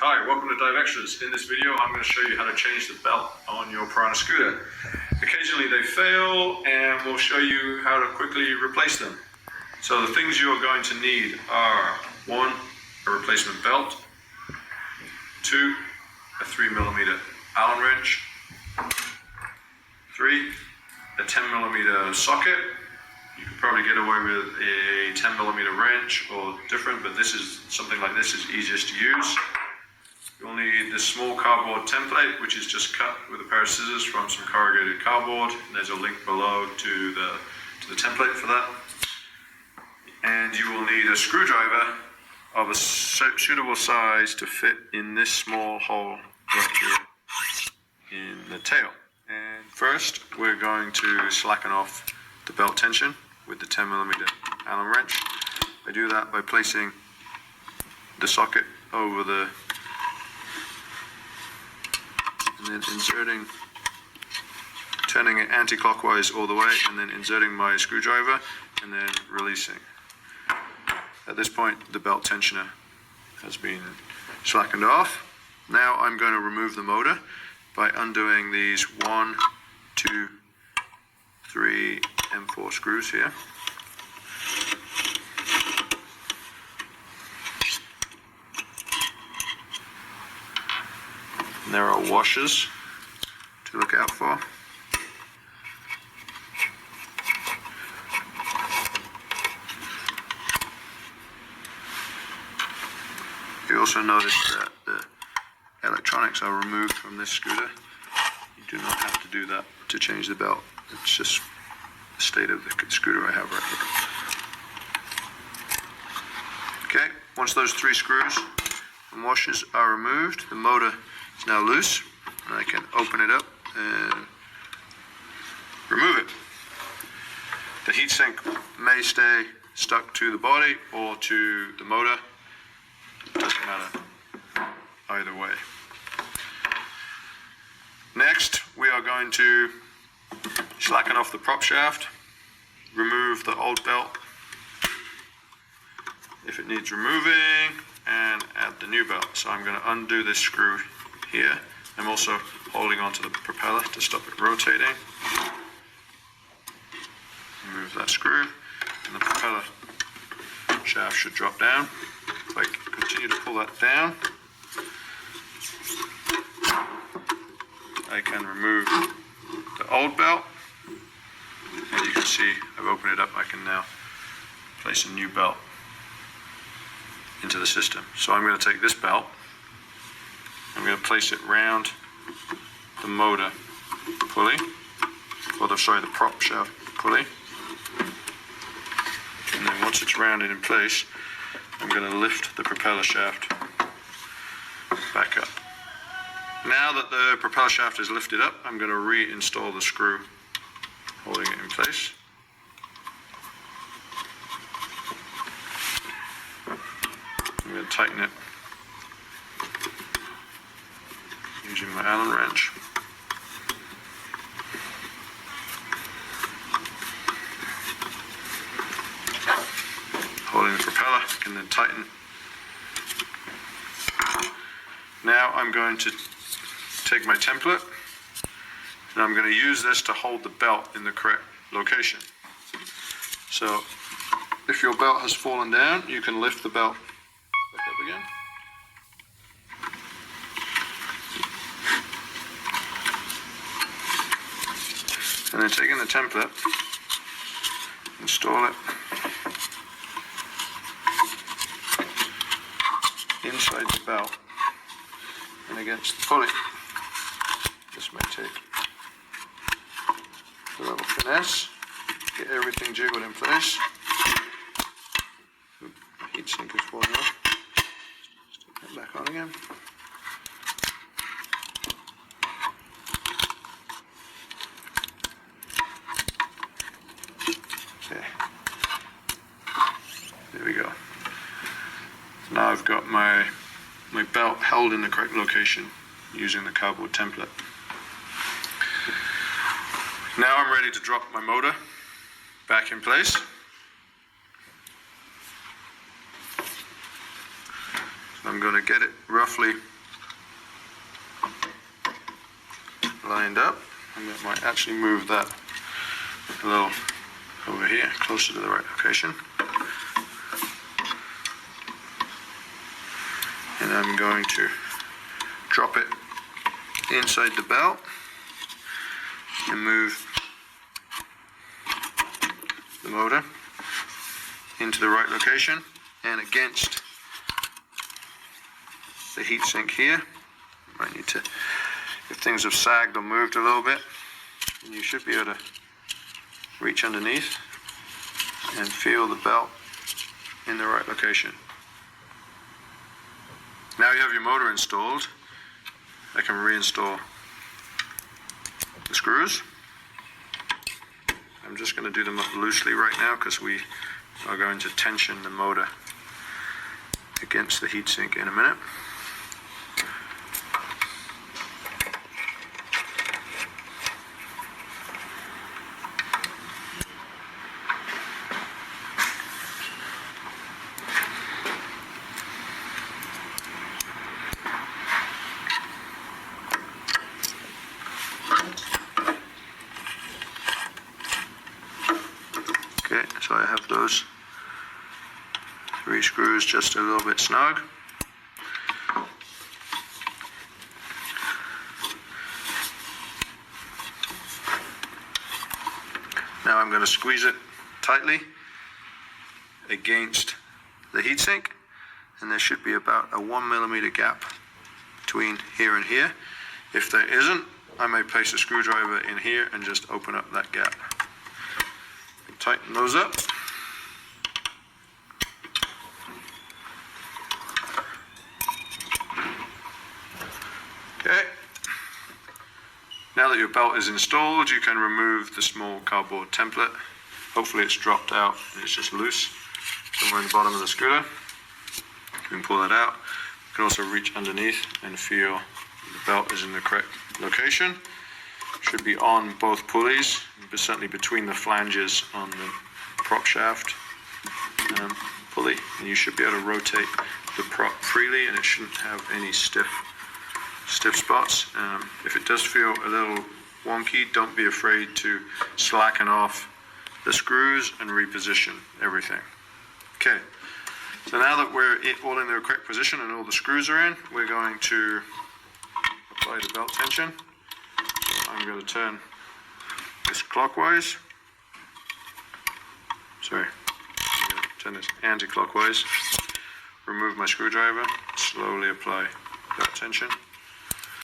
Hi, welcome to Dive Xtras. In this video, I'm going to show you how to change the belt on your Piranha scooter. Occasionally they fail, and we'll show you how to quickly replace them. So the things you're going to need are 1, a replacement belt, 2, a 3mm Allen wrench, 3, a 10mm socket. You can probably get away with a 10mm wrench or different, but something like this is easiest to use. You'll need this small cardboard template, which is just cut with a pair of scissors from some corrugated cardboard. And there's a link below to the template for that. And you will need a screwdriver of a suitable size to fit in this small hole right here in the tail. And first, we're going to slacken off the belt tension with the 10mm Allen wrench. I do that by placing the socket over the and then turning it anti-clockwise all the way, and then inserting my screwdriver and then releasing. At this point, the belt tensioner has been slackened off. Now I'm going to remove the motor by undoing these 1, 2, 3, and 4 screws here. And there are washers to look out for. You also notice that the electronics are removed from this scooter. You do not have to do that to change the belt. It's just the state of the scooter I have right here. Okay, once those 3 screws and washers are removed, the motor is now loose, and I can open it up and remove it. The heatsink may stay stuck to the body or to the motor. It doesn't matter either way. Next, we are going to slacken off the prop shaft, remove the old belt if it needs removing, and add the new belt. So I'm going to undo this screw here. I'm also holding onto the propeller to stop it rotating. Remove that screw, and the propeller shaft should drop down. If I continue to pull that down, I can remove the old belt. And you can see I've opened it up. I can now place a new belt into the system. So I'm going to take this belt, I'm going to place it round the motor pulley, or the prop shaft pulley. And then once it's rounded in place, I'm going to lift the propeller shaft back up. Now that the propeller shaft is lifted up, I'm going to reinstall the screw holding it in place. I'm going to tighten it using my Allen wrench. Holding the propeller, I can then tighten. Now I'm going to take my template, and I'm going to use this to hold the belt in the correct location. So if your belt has fallen down, you can lift the belt back up again. And then taking the template, install it inside the belt and against the pulley. This may take a little finesse, get everything jiggled in place. Heat sink is falling off. Stick that back on again. Okay. There we go. So now I've got my belt held in the correct location using the cardboard template. Now I'm ready to drop my motor back in place. So I'm going to get it roughly lined up. And I might actually move that a little over here, closer to the right location. And I'm going to drop it inside the belt and move the motor into the right location and against the heatsink here. Might need to, if things have sagged or moved a little bit, and you should be able to reach underneath and feel the belt in the right location. Now you have your motor installed, I can reinstall the screws. I'm just going to do them up loosely right now because we are going to tension the motor against the heatsink in a minute. Okay, so I have those 3 screws just a little bit snug. Now I'm going to squeeze it tightly against the heatsink, and there should be about a 1 millimeter gap between here and here. If there isn't, I may place a screwdriver in here and just open up that gap. Tighten those up. Okay. Now that your belt is installed, you can remove the small cardboard template. Hopefully it's dropped out and it's just loose somewhere in the bottom of the scooter. You can pull that out. You can also reach underneath and feel the belt is in the correct location. Should be on both pulleys, but certainly between the flanges on the prop shaft pulley, and you should be able to rotate the prop freely and it shouldn't have any stiff spots. If it does feel a little wonky, don't be afraid to slacken off the screws and reposition everything. Okay, so now that we're all in their correct position and all the screws are in, we're going to apply the belt tension. I'm going to turn this clockwise. Sorry, I'm going to turn this anti-clockwise. Remove my screwdriver, slowly apply belt tension.